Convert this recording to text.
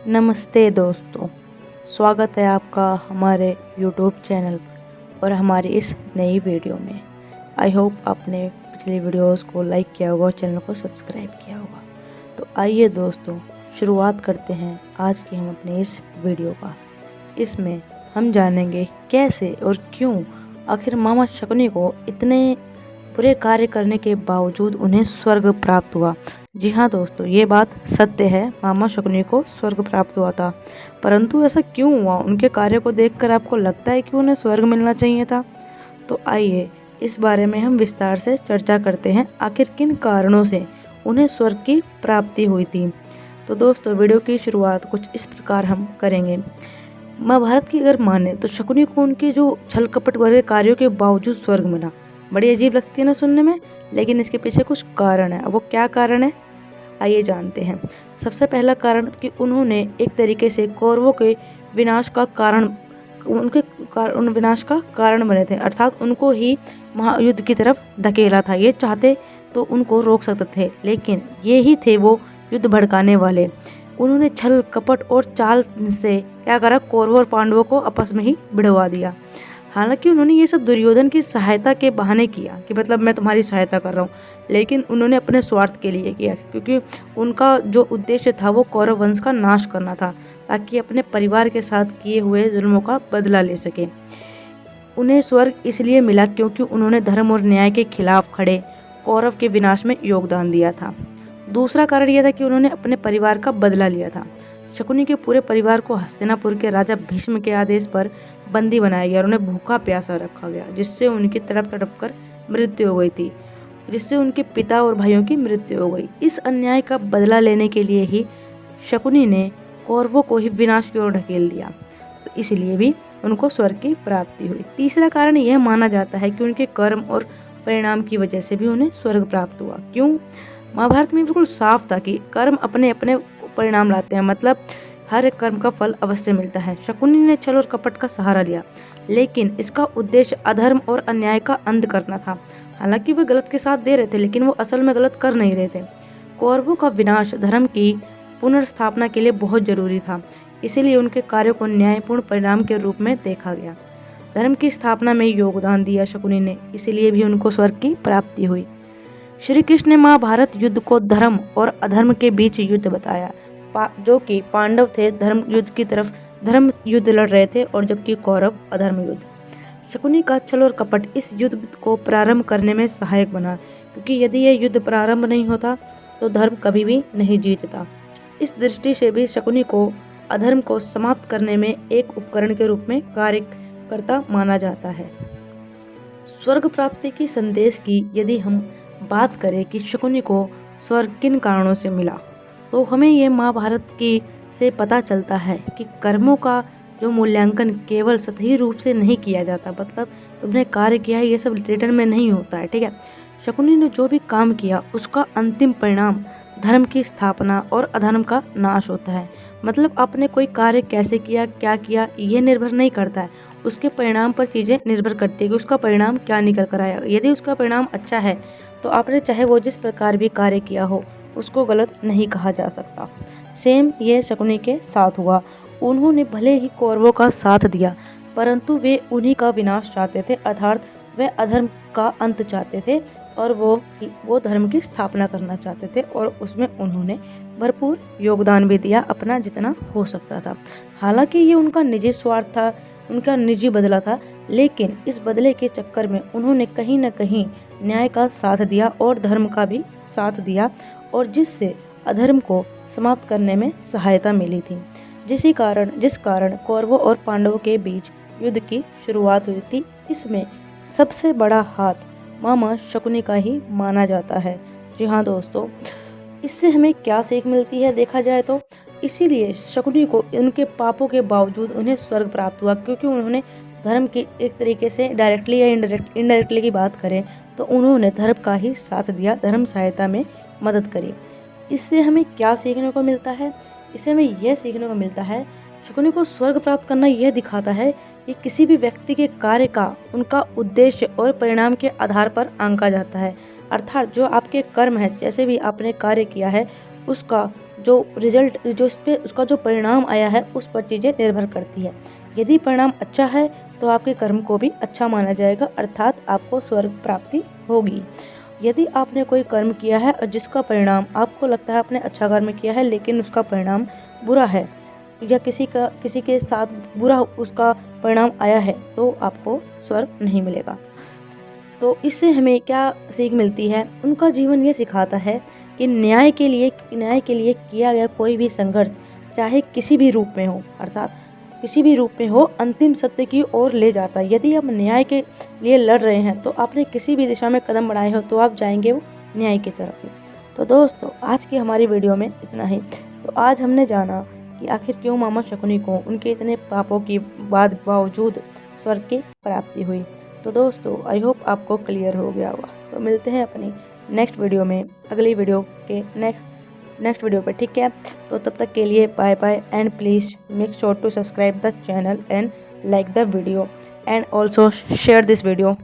नमस्ते दोस्तों, स्वागत है आपका हमारे YouTube चैनल पर और हमारी इस नई वीडियो में। आई होप आपने पिछली वीडियोस को लाइक किया होगा और चैनल को सब्सक्राइब किया होगा। तो आइए दोस्तों, शुरुआत करते हैं आज की हम अपने इस वीडियो का। इसमें हम जानेंगे कैसे और क्यों आखिर मामा शकुनी को इतने बुरे कार्य करने के बावजूद उन्हें स्वर्ग प्राप्त हुआ। जी हाँ दोस्तों, ये बात सत्य है, मामा शकुनी को स्वर्ग प्राप्त हुआ था। परंतु ऐसा क्यों हुआ? उनके कार्य को देखकर आपको लगता है कि उन्हें स्वर्ग मिलना चाहिए था? तो आइए इस बारे में हम विस्तार से चर्चा करते हैं, आखिर किन कारणों से उन्हें स्वर्ग की प्राप्ति हुई थी। तो दोस्तों, वीडियो की शुरुआत कुछ इस प्रकार हम करेंगे। महाभारत की अगर माने तो शकुनी को उनके जो छल कपट भरे कार्यों के बावजूद स्वर्ग मिला। बड़ी अजीब लगती है ना सुनने में, लेकिन इसके पीछे कुछ कारण है। अब वो क्या कारण है, आइए जानते हैं। सबसे पहला कारण कि उन्होंने एक तरीके से कौरवों के विनाश का कारण उन विनाश का कारण बने थे, अर्थात उनको ही महायुद्ध की तरफ धकेला था। ये चाहते तो उनको रोक सकते थे, लेकिन ये ही थे वो युद्ध भड़काने वाले। उन्होंने छल कपट और चाल से क्या करा, कौरवों और पांडवों को आपस में ही भिड़वा दिया। हालांकि उन्होंने ये सब दुर्योधन की सहायता के बहाने किया कि मतलब मैं तुम्हारी सहायता कर रहा हूँ, लेकिन उन्होंने अपने स्वार्थ के लिए किया, क्योंकि उनका जो उद्देश्य था वो कौरव वंश का नाश करना था, ताकि अपने परिवार के साथ किए हुए जुल्मों का बदला ले सके। उन्हें स्वर्ग इसलिए मिला क्योंकि उन्होंने धर्म और न्याय के खिलाफ खड़े कौरव के विनाश में योगदान दिया था। दूसरा कारण यह था कि उन्होंने अपने परिवार का बदला लिया था। शकुनी के पूरे परिवार को हस्तिनापुर के राजा भीष्म के आदेश पर बंदी बनाया गया और उन्हें भूखा प्यासा रखा गया, जिससे उनकी तड़प तड़प कर मृत्यु हो गई थी, जिससे उनके पिता और भाइयों की मृत्यु हो गई। इस अन्याय का बदला लेने के लिए ही शकुनी ने कौरवों को ही विनाश की ओर ढकेल दिया, तो इसलिए भी उनको स्वर्ग की प्राप्ति हुई। तीसरा कारण यह माना जाता है कि उनके कर्म और परिणाम की वजह से भी उन्हें स्वर्ग प्राप्त हुआ। क्यों? महाभारत में बिल्कुल साफ था कि कर्म अपने अपने परिणाम लाते हैं, मतलब हर एक कर्म का फल अवश्य मिलता है। शकुनी ने छल और कपट का सहारा लिया, लेकिन इसका उद्देश्य अधर्म और अन्याय का अंत करना था। हालांकि वे गलत के साथ दे रहे थे, लेकिन वो असल में गलत कर नहीं रहे थे। कौरवों का विनाश धर्म की पुनर्स्थापना के लिए बहुत जरूरी था, इसीलिए उनके कार्यों को न्यायपूर्ण परिणाम के रूप में देखा गया। धर्म की स्थापना में योगदान दिया शकुनी ने, इसीलिए भी उनको स्वर्ग की प्राप्ति हुई। श्री कृष्ण ने महाभारत युद्ध को धर्म और अधर्म के बीच युद्ध बताया, जो कि पांडव थे धर्म युद्ध की तरफ, धर्म युद्ध लड़ रहे थे, और जबकि कौरव अधर्म युद्ध। शकुनी का छल और कपट इस युद्ध को प्रारंभ करने में सहायक बना, क्योंकि यदि यह युद्ध प्रारंभ नहीं होता तो धर्म कभी भी नहीं जीतता। इस दृष्टि से भी शकुनी को अधर्म को समाप्त करने में एक उपकरण के रूप में कार्य करता माना जाता है। स्वर्ग प्राप्ति की संदेश की यदि हम बात करें कि शकुनी को स्वर्ग किन कारणों से मिला, तो हमें ये महाभारत की से पता चलता है कि कर्मों का जो मूल्यांकन केवल सतही रूप से नहीं किया जाता, मतलब तुमने कार्य किया है ये सब रिटर्न में नहीं होता है, ठीक है। शकुनी ने जो भी काम किया उसका अंतिम परिणाम धर्म की स्थापना और अधर्म का नाश होता है। मतलब आपने कोई कार्य कैसे किया, क्या किया, ये निर्भर नहीं करता है, उसके परिणाम पर चीज़ें निर्भर करती है कि उसका परिणाम क्या निकल कर आया। यदि उसका परिणाम अच्छा है तो आपने चाहे वो जिस प्रकार भी कार्य किया हो उसको गलत नहीं कहा जा सकता। सेम ये शकुनी के साथ हुआ। उन्होंने भले ही कौरवों का साथ दिया, परंतु वे उन्हीं का विनाश चाहते थे, अर्थात वे अधर्म का अंत चाहते थे और वो धर्म की स्थापना करना चाहते थे, और उसमें उन्होंने भरपूर योगदान भी दिया, अपना जितना हो सकता था। हालांकि ये उनका निजी स्वार्थ था, उनका निजी बदला था, लेकिन इस बदले के चक्कर में उन्होंने कहीं न कहीं न्याय का साथ दिया और धर्म का भी साथ दिया, और जिससे अधर्म को समाप्त करने में सहायता मिली थी। जिस कारण कौरवों और पांडवों के बीच युद्ध की शुरुआत हुई थी, इसमें सबसे बड़ा हाथ मामा शकुनी का ही माना जाता है। जी हाँ दोस्तों, इससे हमें क्या सीख मिलती है देखा जाए तो, इसीलिए शकुनी को उनके पापों के बावजूद उन्हें स्वर्ग प्राप्त हुआ, क्योंकि उन्होंने धर्म की एक तरीके से डायरेक्टली या इनडायरेक्टली की बात करें तो उन्होंने धर्म का ही साथ दिया, धर्म सहायता में मदद करी। इससे हमें क्या सीखने को मिलता है? इससे हमें यह सीखने को मिलता है, शकुनी को स्वर्ग प्राप्त करना यह दिखाता है कि किसी भी व्यक्ति के कार्य का उनका उद्देश्य और परिणाम के आधार पर आंका जाता है। अर्थात जो आपके कर्म है, जैसे भी आपने कार्य किया है, उसका जो रिजल्ट जो उस पर उसका जो परिणाम आया है उस पर चीज़ें निर्भर करती है। यदि परिणाम अच्छा है तो आपके कर्म को भी अच्छा माना जाएगा, अर्थात आपको स्वर्ग प्राप्ति होगी। यदि आपने कोई कर्म किया है और जिसका परिणाम आपको लगता है आपने अच्छा कर्म किया है लेकिन उसका परिणाम बुरा है, या किसी के साथ बुरा उसका परिणाम आया है, तो आपको स्वर्ग नहीं मिलेगा। तो इससे हमें क्या सीख मिलती है? उनका जीवन ये सिखाता है कि न्याय के लिए किया गया कोई भी संघर्ष, चाहे किसी भी रूप में हो, अर्थात किसी भी रूप में हो, अंतिम सत्य की ओर ले जाता है। यदि आप न्याय के लिए लड़ रहे हैं तो आपने किसी भी दिशा में कदम बढ़ाए हो तो आप जाएंगे वो न्याय की तरफ ही। तो दोस्तों, आज की हमारी वीडियो में इतना ही। तो आज हमने जाना कि आखिर क्यों मामा शकुनी को उनके इतने पापों की बावजूद स्वर्ग की प्राप्ति हुई। तो दोस्तों, आई होप आपको क्लियर हो गया होगा। तो मिलते हैं अपनी नेक्स्ट वीडियो में, अगली वीडियो के नेक्स्ट वीडियो पे, ठीक है। तो तब तक के लिए bye bye, and please make sure to subscribe the channel and like the video and also share this video.